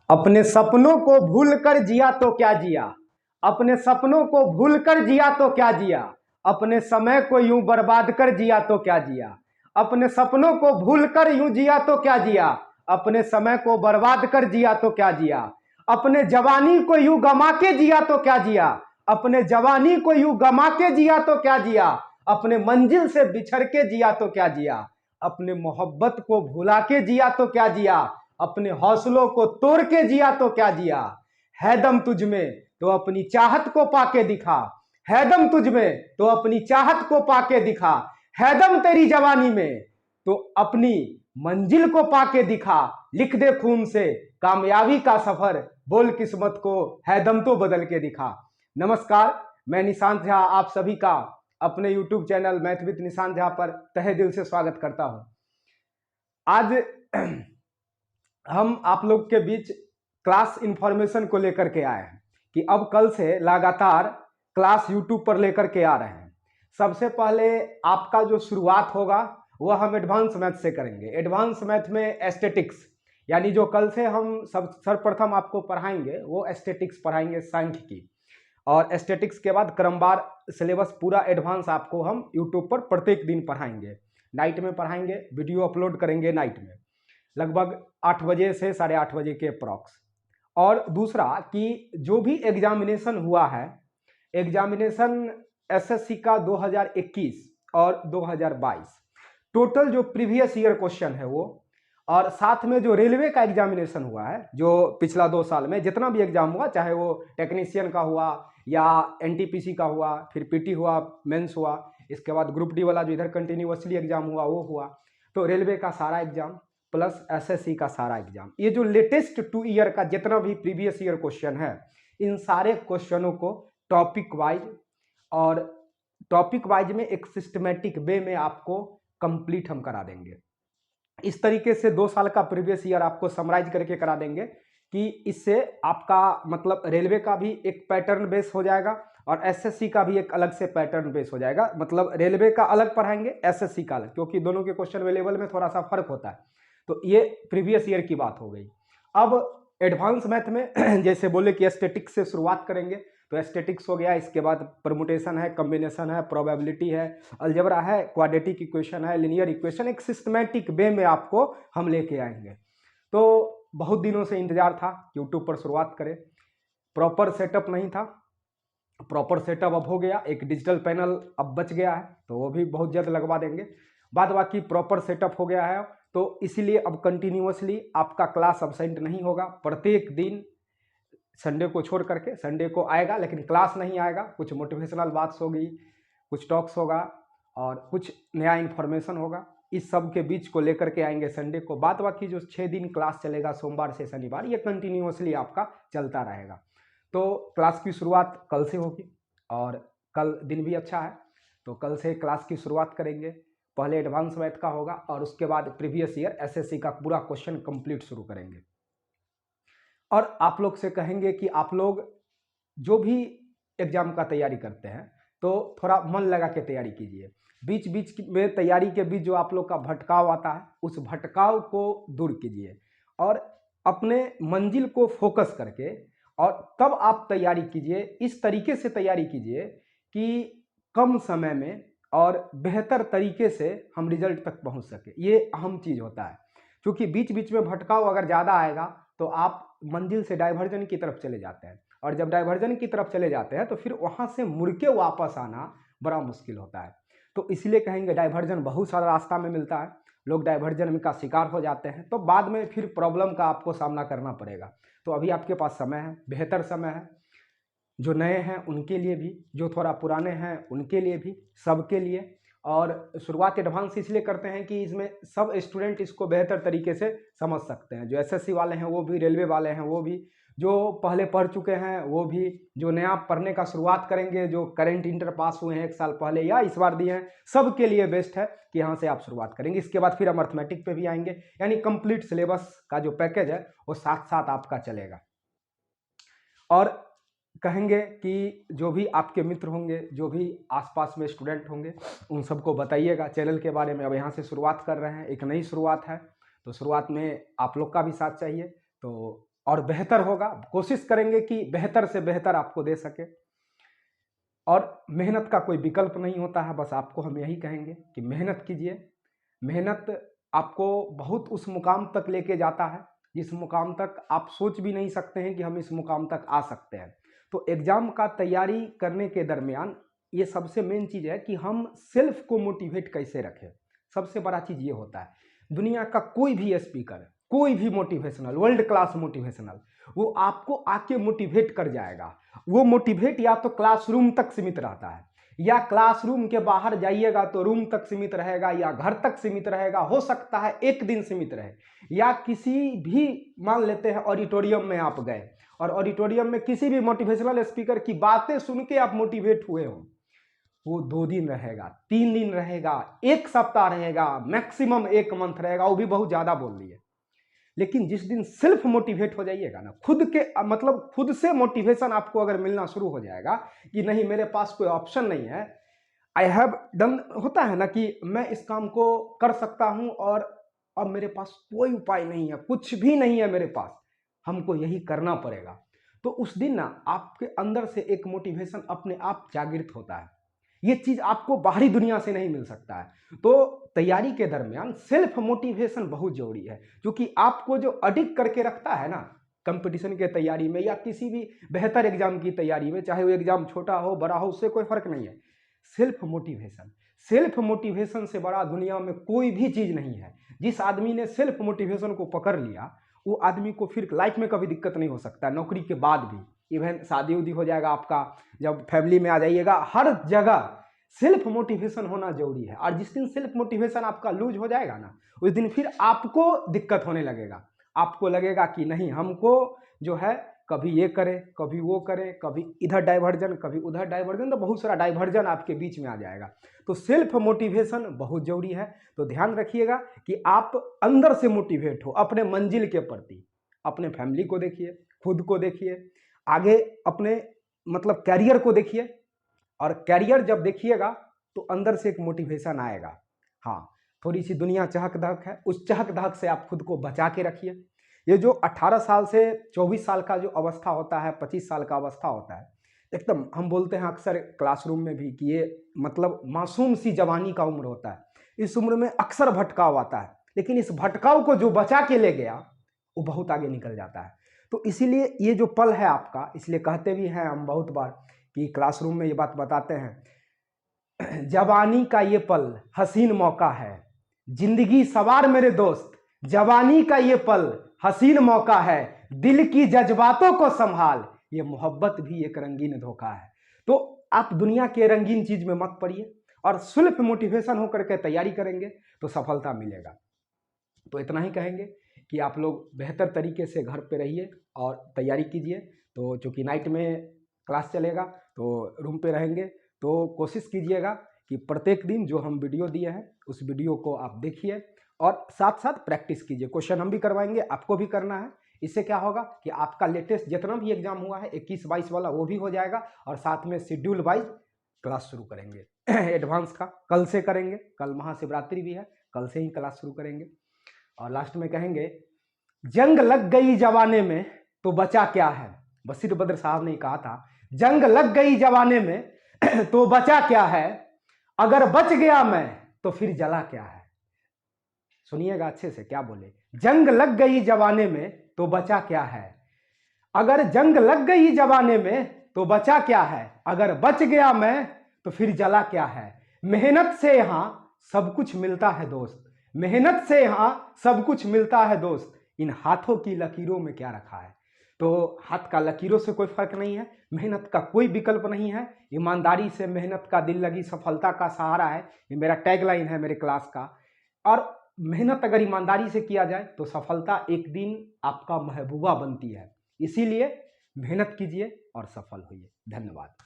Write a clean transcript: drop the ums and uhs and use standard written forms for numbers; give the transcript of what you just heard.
अपने सपनों को भूल कर जिया तो क्या जिया, अपने सपनों को भूल कर जिया तो क्या जिया, अपने समय को यूं बर्बाद कर जिया तो क्या जिया, अपने सपनों को भूल कर यूं जिया तो क्या जिया, अपने समय को बर्बाद कर जिया तो क्या जिया, अपने जवानी को यूं गमा के जिया तो क्या जिया, अपने जवानी को यूं गमा के जिया तो क्या जिया, अपने मंजिल से बिछड़ के जिया तो क्या जिया, अपने मोहब्बत को भुला के जिया तो क्या जिया, अपने हौसलों को तोड़ के जिया तो क्या जिया। है दम तुझ में तो अपनी चाहत को पाके दिखा, है दम तुझ में तो अपनी चाहत को पाके दिखा, है दम तेरी जवानी में तो अपनी मंजिल को पाके दिखा। लिख दे खून से कामयाबी का सफर, बोल किस्मत को है दम तो बदल के दिखा। नमस्कार, मैं निशांत झा आप सभी का अपने YouTube channel math with Nishant Jha पर तहे दिल से स्वागत करता हूं। आज हम आप लोग के बीच क्लास इंफॉर्मेशन को लेकर के आए हैं कि अब कल से लगातार क्लास YouTube पर लेकर के आ रहे हैं। सबसे पहले आपका जो शुरुआत होगा वह हम एडवांस मैथ से करेंगे। एडवांस मैथ में एस्थेटिक्स, यानी जो कल से हम सर्वप्रथम आपको पढ़ाएंगे वो एस्थेटिक्स पढ़ाएंगे, सांख्यिकी। और एस्थेटिक्स के बाद क्रमवार सिलेबस पूरा एडवांस आपको हम यूट्यूब पर प्रत्येक दिन पढ़ाएंगे। नाइट में पढ़ाएंगे, वीडियो अपलोड करेंगे नाइट में लगभग 8 बजे से 8:30 बजे के अप्रॉक्स। और दूसरा कि जो भी एग्जामिनेशन हुआ है, एग्जामिनेशन एसएससी का 2021 और 2022 टोटल जो प्रीवियस ईयर क्वेश्चन है वो, और साथ में जो रेलवे का एग्जामिनेशन हुआ है जो पिछला 2 साल में जितना भी एग्जाम हुआ, चाहे वो टेक्नीशियन का हुआ या एनटीपीसी का हुआ, फिर पीटी हुआ, मेंस हुआ, इसके बाद ग्रुप डी वाला जो इधर कंटिन्यूअसली एग्जाम हुआ वो हुआ, तो रेलवे का सारा एग्जाम प्लस एसएससी का सारा एग्जाम, ये जो लेटेस्ट 2 ईयर का जितना भी प्रीवियस ईयर क्वेश्चन है, इन सारे क्वेश्चनों को टॉपिक वाइज में एक सिस्टमेटिक वे में आपको कंप्लीट हम करा देंगे। इस तरीके से 2 साल का प्रीवियस ईयर आपको समराइज करके करा देंगे कि इससे आपका मतलब रेलवे का भी एक पैटर्न बेस हो जाएगा और एसएससी का भी एक अलग से पैटर्न बेस हो जाएगा। मतलब रेलवे का अलग पढ़ाएंगे, एसएससी का अलग, क्योंकि दोनों के क्वेश्चन अवेलेबल में थोड़ा सा फर्क होता है। तो ये प्रीवियस ईयर की बात हो गई। अब एडवांस मैथ में जैसे बोले कि एस्थेटिक्स से शुरुआत करेंगे, तो एस्थेटिक्स हो गया, इसके बाद परमुटेशन है, कॉम्बिनेशन है, प्रोबेबिलिटी है, अलजेब्रा है, क्वाड्रेटिक इक्वेशन है, लिनियर इक्वेशन, एक सिस्टमैटिक वे में आपको हम लेके आएंगे। तो बहुत दिनों से इंतजार था यूट्यूब पर शुरुआत करें, प्रॉपर सेटअप नहीं था, प्रॉपर सेटअप अब हो गया, एक डिजिटल पैनल अब बच गया है तो वो भी बहुत जल्द लगवा देंगे। बाद बाकी प्रॉपर सेटअप हो गया है, तो इसीलिए अब कंटिन्यूअसली आपका क्लास अब्सेंट नहीं होगा। प्रत्येक दिन संडे को छोड़ करके, संडे को आएगा लेकिन क्लास नहीं आएगा, कुछ मोटिवेशनल बात होगी, कुछ टॉक्स होगा और कुछ नया इन्फॉर्मेशन होगा, इस सब के बीच को लेकर के आएंगे संडे को। बाद बाकी जो 6 दिन क्लास चलेगा सोमवार से शनिवार, ये कंटिन्यूअसली आपका चलता रहेगा। तो क्लास की शुरुआत कल से होगी और कल दिन भी अच्छा है, तो कल से क्लास की शुरुआत करेंगे। पहले एडवांस मैथ का होगा और उसके बाद प्रीवियस ईयर एसएससी का पूरा क्वेश्चन कंप्लीट शुरू करेंगे। और आप लोग से कहेंगे कि आप लोग जो भी एग्जाम का तैयारी करते हैं तो थोड़ा मन लगा के तैयारी कीजिए। बीच बीच में तैयारी के बीच जो आप लोग का भटकाव आता है, उस भटकाव को दूर कीजिए और अपने मंजिल को फोकस करके और तब आप तैयारी कीजिए। इस तरीके से तैयारी कीजिए कि कम समय में और बेहतर तरीके से हम रिजल्ट तक पहुंच सके, ये अहम चीज़ होता है। क्योंकि बीच बीच में भटकाव अगर ज़्यादा आएगा तो आप मंजिल से डाइवर्जन की तरफ चले जाते हैं, और जब डाइवर्जन की तरफ चले जाते हैं तो फिर वहाँ से मुड़ के वापस आना बड़ा मुश्किल होता है। तो इसलिए कहेंगे डाइवर्जन बहुत सारा रास्ता में मिलता है, लोग डाइवर्जन का शिकार हो जाते हैं तो बाद में फिर प्रॉब्लम का आपको सामना करना पड़ेगा। तो अभी आपके पास समय है, बेहतर समय है, जो नए हैं उनके लिए भी, जो थोड़ा पुराने हैं उनके लिए भी, सबके लिए। और शुरुआत एडवांस इसलिए करते हैं कि इसमें सब स्टूडेंट इसको बेहतर तरीके से समझ सकते हैं। जो एसएससी वाले हैं वो भी, रेलवे वाले हैं वो भी, जो पहले पढ़ चुके हैं वो भी, जो नया पढ़ने का शुरुआत करेंगे, जो करंट इंटर पास हुए हैं 1 साल पहले या इस बार दिए हैं, सबके लिए बेस्ट है कि यहाँ से आप शुरुआत करेंगे। इसके बाद फिर हम अर्थमेटिक पे भी आएंगे, यानी कंप्लीट सिलेबस का जो पैकेज है वो साथ साथ आपका चलेगा। और कहेंगे कि जो भी आपके मित्र होंगे, जो भी आसपास में स्टूडेंट होंगे, उन सबको बताइएगा चैनल के बारे में। अब यहाँ से शुरुआत कर रहे हैं, एक नई शुरुआत है, तो शुरुआत में आप लोग का भी साथ चाहिए। तो और बेहतर होगा। कोशिश करेंगे कि बेहतर से बेहतर आपको दे सके। और मेहनत का कोई विकल्प नहीं होता है, बस आपको हम यही कहेंगे कि मेहनत कीजिए। मेहनत आपको बहुत उस मुकाम तक लेके जाता है जिस मुकाम तक आप सोच भी नहीं सकते हैं कि हम इस मुकाम तक आ सकते हैं। तो एग्ज़ाम का तैयारी करने के दरमियान ये सबसे मेन चीज़ है कि हम सेल्फ को मोटिवेट कैसे रखें। सबसे बड़ा चीज़ ये होता है, दुनिया का कोई भी स्पीकर, कोई भी मोटिवेशनल, वर्ल्ड क्लास मोटिवेशनल, वो आपको आके मोटिवेट कर जाएगा। वो मोटिवेट या तो क्लासरूम तक सीमित रहता है, या क्लासरूम के बाहर जाइएगा तो रूम तक सीमित रहेगा, या घर तक सीमित रहेगा, हो सकता है एक दिन सीमित रहे, या किसी भी, मान लेते हैं ऑडिटोरियम में आप गए और ऑडिटोरियम में किसी भी मोटिवेशनल स्पीकर की बातें सुन के आप मोटिवेट हुए हो, वो 2 दिन रहेगा, 3 दिन रहेगा, 1 सप्ताह रहेगा, मैक्सिमम 1 मंथ रहेगा, वो भी बहुत ज़्यादा बोल दिए। लेकिन जिस दिन सेल्फ मोटिवेट हो जाइएगा ना, खुद के मतलब खुद से मोटिवेशन आपको अगर मिलना शुरू हो जाएगा कि नहीं मेरे पास कोई ऑप्शन नहीं है, आई हैव डन, होता है ना कि मैं इस काम को कर सकता हूं और अब मेरे पास कोई उपाय नहीं है, कुछ भी नहीं है मेरे पास, हमको यही करना पड़ेगा। तो उस दिन ना आपके अंदर से एक मोटिवेशन अपने आप जागृत होता है। ये चीज आपको बाहरी दुनिया से नहीं मिल सकता है। तो तैयारी के दरमियान सेल्फ मोटिवेशन बहुत जरूरी है, क्योंकि आपको जो अडिक्ट करके रखता है ना कंपटीशन के तैयारी में या किसी भी बेहतर एग्जाम की तैयारी में, चाहे वो एग्जाम छोटा हो बड़ा हो, उससे कोई फर्क नहीं है। सेल्फ मोटिवेशन, सेल्फ मोटिवेशन से बड़ा दुनिया में कोई भी चीज नहीं है। जिस आदमी ने सेल्फ मोटिवेशन को पकड़ लिया, वो आदमी को फिर लाइफ में कभी दिक्कत नहीं हो सकता, नौकरी के बाद भी, इवन शादी उदी हो जाएगा आपका, जब फैमिली में आ जाइएगा, हर जगह सेल्फ मोटिवेशन होना जरूरी है। और जिस दिन सेल्फ मोटिवेशन आपका लूज हो जाएगा ना, उस दिन फिर आपको दिक्कत होने लगेगा। आपको लगेगा कि नहीं, हमको जो है कभी ये करे, कभी वो करे, कभी इधर डाइवर्जन, कभी उधर डाइवर्जन, तो बहुत सारा डाइवर्जन आपके बीच में आ जाएगा। तो सेल्फ मोटिवेशन बहुत जरूरी है। तो ध्यान रखिएगा कि आप अंदर से मोटिवेट हो अपने मंजिल के प्रति। अपने फैमिली को देखिए, खुद को देखिए, आगे अपने मतलब कैरियर को देखिए, और कैरियर जब देखिएगा तो अंदर से एक मोटिवेशन आएगा। हाँ, थोड़ी सी दुनिया चहक दहक है, उस चहक दहक से आप खुद को बचा के रखिए। ये जो 18 साल से 24 साल का जो अवस्था होता है, 25 साल का अवस्था होता है, एकदम हम बोलते हैं अक्सर क्लासरूम में भी कि ये मतलब मासूम सी जवानी का उम्र होता है। इस उम्र में अक्सर भटकाव आता है, लेकिन इस भटकाव को जो बचा के ले गया वो बहुत आगे निकल जाता है। तो इसीलिए ये जो पल है आपका, इसलिए कहते भी हैं हम बहुत बार कि क्लासरूम में ये बात बताते हैं, जवानी का ये पल हसीन मौका है, जिंदगी सवार मेरे दोस्त, जवानी का ये पल हसीन मौका है, दिल की जज्बातों को संभाल, ये मोहब्बत भी एक रंगीन धोखा है। तो आप दुनिया के रंगीन चीज में मत पड़िए, और सेल्फ मोटिवेशन होकर के तैयारी करेंगे तो सफलता मिलेगा। तो इतना ही कहेंगे कि आप लोग बेहतर तरीके से घर पे रहिए और तैयारी कीजिए। तो चूँकि नाइट में क्लास चलेगा तो रूम पे रहेंगे, तो कोशिश कीजिएगा कि प्रत्येक दिन जो हम वीडियो दिए हैं उस वीडियो को आप देखिए और साथ साथ प्रैक्टिस कीजिए। क्वेश्चन हम भी करवाएंगे, आपको भी करना है। इससे क्या होगा कि आपका लेटेस्ट जितना भी एग्जाम हुआ है 21-22 वाला वो भी हो जाएगा, और साथ में शेड्यूल वाइज क्लास शुरू करेंगे एडवांस का कल से करेंगे। कल महाशिवरात्रि भी है, कल से ही क्लास शुरू करेंगे। और लास्ट में कहेंगे, जंग लग गई जवाने में तो बचा क्या है। बशीर बद्र साहब ने कहा था, जंग लग गई जवाने में तो बचा क्या है, अगर बच गया मैं तो फिर जला क्या है। सुनिएगा अच्छे से क्या बोले, जंग लग गई जवाने में तो बचा क्या है, अगर जंग लग गई जवाने में तो बचा क्या है, अगर बच गया मैं तो फिर जला क्या है। मेहनत से यहां सब कुछ मिलता है दोस्त, मेहनत से यहां सब कुछ मिलता है दोस्त, इन हाथों की लकीरों में क्या रखा है। तो हाथ का लकीरों से कोई फर्क नहीं है, मेहनत का कोई विकल्प नहीं है, ईमानदारी से मेहनत का दिल लगी सफलता का सहारा है, ये मेरा टैगलाइन है मेरे क्लास का। और मेहनत अगर ईमानदारी से किया जाए तो सफलता एक दिन आपका महबूबा बनती है। इसीलिए मेहनत कीजिए और सफल होइए। धन्यवाद।